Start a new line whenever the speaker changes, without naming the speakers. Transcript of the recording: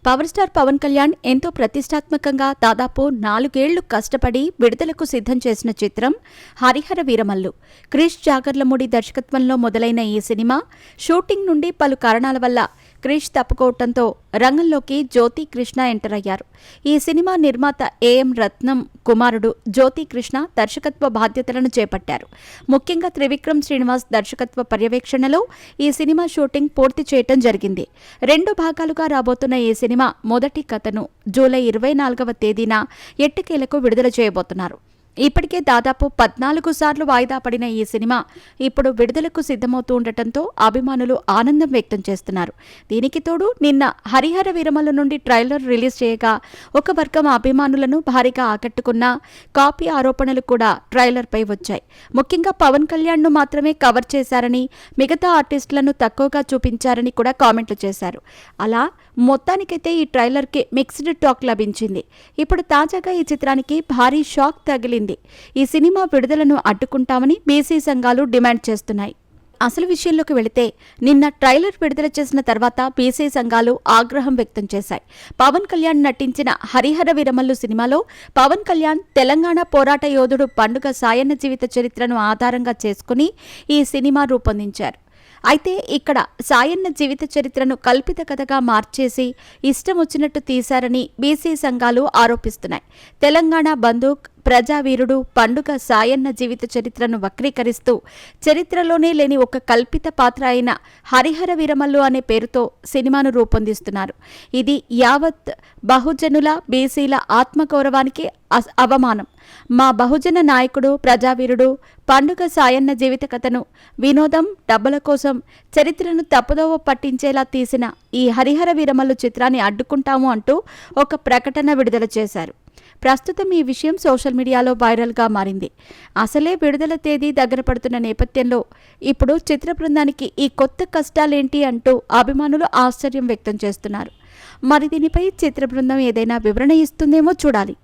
Power star Pawan Kalyan ఎంతో ప్రతిష్టాత్మకంగా దాదాపు 4 ఏళ్లు కష్టపడి విడుదలకు సిద్ధం చేసిన చిత్రం హరిహర వీరమల్లు. క్రిష్ జాగర్లమూడి దర్శకత్వంలో మొదలైన ఈ సినిమా షూటింగ్ నుండి పలు కారణాల వల్ల క్రిష్ తప్పుకోవడంతో రంగంలోకి జ్యోతి కృష్ణ ఎంటర్ అయ్యారు. ఈ సినిమా నిర్మాత ఏఎం రత్నం కుమారుడు జ్యోతి కృష్ణ దర్శకత్వ బాధ్యతలను చేపట్టారు. ముఖ్యంగా త్రివిక్రమ్ శ్రీనివాస్ దర్శకత్వ పర్యవేక్షణలో ఈ సినిమా షూటింగ్ పూర్తి చేయటం జరిగింది. 2 భాగాలుగా రాబోతున్న ఈ సినిమా మొదటి కథను జూలై 24వ తేదీన ఎట్టకేలకు విడుదల చేయబోతున్నారు. ఇప్పటికే దాదాపు 14 సార్లు వాయిదా పడిన ఈ సినిమా ఇప్పుడు విడుదలకు సిద్ధమవుతూ ఉండటంతో అభిమానులు ఆనందం వ్యక్తం చేస్తున్నారు. దీనికి తోడు నిన్న హరిహర వీరమల్లు నుండి ట్రైలర్ రిలీజ్ చేయగా ఒక వర్గం అభిమానులను భారీగా ఆకట్టుకున్న కాపీ ఆరోపణలు కూడా ట్రైలర్పై వచ్చాయి. ముఖ్యంగా పవన్ కళ్యాణ్ను మాత్రమే కవర్ చేశారని, మిగతా ఆర్టిస్టులను తక్కువగా చూపించారని కూడా కామెంట్లు చేశారు. అలా మొత్తానికైతే ఈ ట్రైలర్కి మిక్స్డ్ టాక్ లభించింది. ఇప్పుడు తాజాగా ఈ చిత్రానికి భారీ షాక్ తగిలింది. ఈ సినిమా విడుదలను అడ్డుకుంటామని బీసీ సంఘాలు డిమాండ్ చేస్తున్నాయి. అసలు విషయంలోకి వెళితే నిన్న ట్రైలర్ విడుదల చేసిన తర్వాత బీసీ సంఘాలు ఆగ్రహం వ్యక్తం చేశాయి. పవన్ కళ్యాణ్ నటించిన హరిహర వీరమల్లు సినిమాలో పవన్ కళ్యాణ్ తెలంగాణ పోరాట యోధుడు పండుగ సాయన్న జీవిత చరిత్రను ఆధారంగా చేసుకుని ఈ సినిమా రూపొందించారు. అయితే ఇక్కడ సాయన్న జీవిత చరిత్రను కల్పిత కథగా మార్చేసి ఇష్టం వచ్చినట్టు తీశారని బీసీ సంఘాలు ఆరోపిస్తున్నాయి. తెలంగాణ బందూక్, ప్రజావీరుడు, పండుగ సాయన్న జీవిత చరిత్రను వక్రీకరిస్తూ చరిత్రలోనే లేని ఒక కల్పిత పాత్ర అయిన హరిహర వీరమల్లు అనే పేరుతో సినిమాను రూపొందిస్తున్నారు. ఇది యావత్ బహుజనుల, బీసీల ఆత్మగౌరవానికి అవమానం. మా బహుజన నాయకుడు, ప్రజావీరుడు పండుగ సాయన్న జీవిత కథను వినోదం, డబ్బుల కోసం చరిత్రను తప్పుదోవ పట్టించేలా తీసిన ఈ హరిహర వీరమల్లు చిత్రాన్ని అడ్డుకుంటాము అంటూ ఒక ప్రకటన విడుదల చేశారు. ప్రస్తుతం ఈ విషయం సోషల్ మీడియాలో వైరల్గా మారింది. అసలే విడుదల తేదీ దగ్గర పడుతున్న నేపథ్యంలో ఇప్పుడు చిత్ర బృందానికి ఈ కొత్త కష్టాలేంటి అంటూ అభిమానులు ఆశ్చర్యం వ్యక్తం చేస్తున్నారు. మరి దీనిపై చిత్ర బృందం ఏదైనా వివరణ ఇస్తుందేమో చూడాలి.